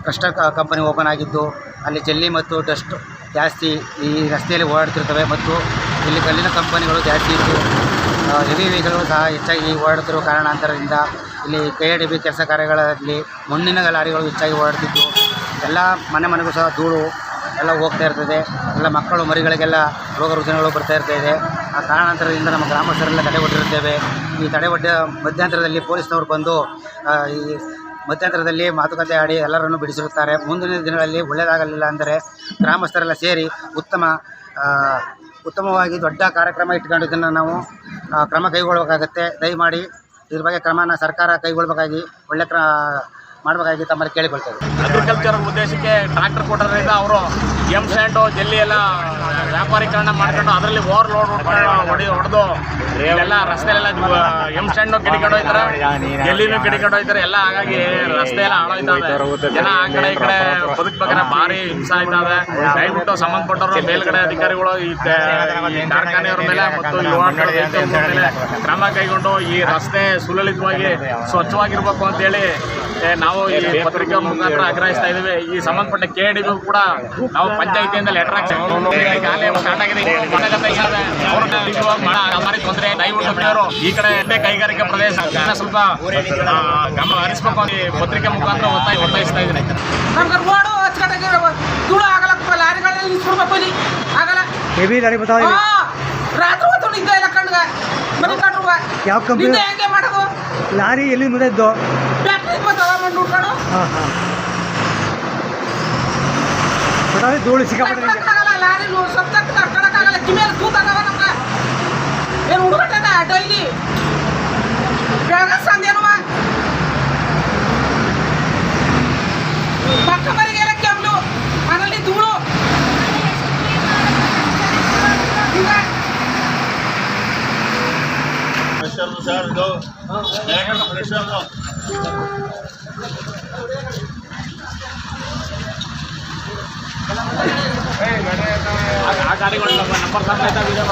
Cluster company open ಆಗಿದ್ದು ಅಲ್ಲಿ ಜಲ್ಲಿ ಮತ್ತು ಡಸ್ಟ್ ಜಾಸ್ತಿ ಈ ರಸ್ತೆಯಲ್ಲಿ ಓಡಾಡ್ತಿರ್ತವೆ ಮತ್ತು ಇಲ್ಲಿ ಕಲ್ಲಿನ ಕಂಪನಿಗಳು ಜಾಸ್ತಿ ಇದ್ದು ಹೆವಿ ವೆಹಿಕಲ್ಗಳು ಸಹ ಹೆಚ್ಚಾಗಿ ಓಡಾಡ್ತಿರುವ ಕಾರಣಾಂತರದಿಂದ ಇಲ್ಲಿ KIDB ಕೆಲಸ ಕಾರ್ಯಗಳಲ್ಲಿ ಮಣ್ಣಿನ ಲಾರಿಗಳು ಹೆಚ್ಚಾಗಿ ಓಡಾಡ್ತಿದ್ದು ಎಲ್ಲ ಮನೆಗೂ ಸಹ ಧೂಳು ಎಲ್ಲ ಹೋಗ್ತಾ ಇರ್ತದೆ. ಎಲ್ಲ ಮಕ್ಕಳು ಮರಿಗಳಿಗೆಲ್ಲ ರೋಗ ರುಜಿನಗಳು ಬರ್ತಾ ಇರ್ತದೆ. ಆ ಕಾರಣಾಂತರದಿಂದ ನಮ್ಮ ಗ್ರಾಮಸ್ಥರೆಲ್ಲ ತಡೆಗಟ್ಟಿರುತ್ತೇವೆ. ಈ ತಡೆಗಟ್ಟ ಮಧ್ಯಂತರದಲ್ಲಿ ಪೊಲೀಸ್ನವರು ಬಂದು ಈ ಮಧ್ಯಂತರದಲ್ಲಿ ಮಾತುಕತೆ ಆಡಿ ಎಲ್ಲರನ್ನು ಬಿಡಿಸಿರುತ್ತಾರೆ. ಮುಂದಿನ ದಿನಗಳಲ್ಲಿ ಒಳ್ಳೆಯದಾಗಲಿಲ್ಲ ಅಂದರೆ ಗ್ರಾಮಸ್ಥರೆಲ್ಲ ಸೇರಿ ಉತ್ತಮವಾಗಿ ದೊಡ್ಡ ಕಾರ್ಯಕ್ರಮ ಇಟ್ಕೊಂಡು ಇದನ್ನು ನಾವು ಕ್ರಮ ಕೈಗೊಳ್ಳಬೇಕಾಗತ್ತೆ. ದಯಮಾಡಿ ಇದ್ರ ಬಗ್ಗೆ ಕ್ರಮನ ಸರ್ಕಾರ ಕೈಗೊಳ್ಳಬೇಕಾಗಿ ಒಳ್ಳೆ ಮಾಡಬೇಕಾಗಿ ತಮ್ಮಲ್ಲಿ ಕೇಳಿಕೊಳ್ತೇವೆ. ಅಗ್ರಿಕಲ್ಚರ್ ಉದ್ದೇಶಕ್ಕೆ ಟ್ರಾಕ್ಟರ್ ಕೊಟ್ಟೋದ್ರಿಂದ ಅವರು ಸ್ಯಾಂಡು ಜಲ್ಲಿ ಎಲ್ಲ ವ್ಯಾಪಾರೀಕರಣ ಮಾಡ್ಕೊಂಡು ಅದರಲ್ಲಿ ಓವರ್ಲೋಡ್ ಹೊಡೆದು ಎಲ್ಲ ರಸ್ತೆಯೆಲ್ಲ ಸ್ಯಾಂಡು ಕಿಡಿಕೊಂಡು ಹೋಗ್ತಾರೆ, ಜಲ್ಲಿನೂ ಕಿಡಿಕೊಂಡು ಹೋಗ್ತಾರೆ ಎಲ್ಲ. ಹಾಗಾಗಿ ರಸ್ತೆ ಎಲ್ಲ ಹಾಳಾಯ್ತದೆ. ಜನ ಆ ಕಡೆ ಈ ಕಡೆ ಬದುಕಬೇಕಾದ್ರೆ ಭಾರಿ ಹಿಂಸೆ ಆಯ್ತದೆ. ದಯವಿಟ್ಟು ಸಂಬಂಧಪಟ್ಟವರು ಮೇಲ್ಗಡೆ ಅಧಿಕಾರಿಗಳು ಈ ಕಾರ್ಖಾನೆಯವರ ಮೇಲೆ ಮತ್ತು ಮೇಲೆ ಕ್ರಮ ಕೈಗೊಂಡು ಈ ರಸ್ತೆ ಸುಲಲಿತವಾಗಿ ಸ್ವಚ್ಛವಾಗಿರ್ಬೇಕು ಅಂತೇಳಿ ನಾವು ಈ ಪತ್ರಿಕೆ ಮುಖಾಂತರ ಆಗ್ರಹಿಸ್ತಾ ಇದ್ದೀವಿ. ಈ ಸಂಬಂಧಪಟ್ಟ KIDB ಕೂಡ ನಾವು ಪಂಚಾಯಿತಿಯಿಂದ ಲೆಟರ್ ತೊಂದರೆ ದಯವಿಟ್ಟು ಈ ಕಡೆ ಕೈಗಾರಿಕಾ ಪ್ರದೇಶ ಸ್ವಲ್ಪ ಗಮನ ಹರಿಸಬೇಕು ಅಂತ ಪತ್ರಿಕೆ ಮುಖಾಂತರ ಒತ್ತಾಯಿಸ್ತಾ ಇದ್ದೀನಿ. ಯಾವ ಕಂಪನಿ ಲಾರಿ ಎಲ್ಲಿ ಮುಂದೆದ್ದು ಧೂಳು ಸಿಕ್ಕಾಪಟ್ಟೆ ಏನು ಹುಡುಗಟ್ಟೆ ಡೈಲಿ ಬೆಳಗ ಸಂದೇನು ಪಕ್ಕ ಮರಿಗೆಲ್ಲ ಕೆಮ್ಮು ಮನೇಲಿ ಧೂಳು ಆ ಗಾಡಿಗಳು ನಂಬರ್ ಸಮೇತ ವಿಡಿಯೋ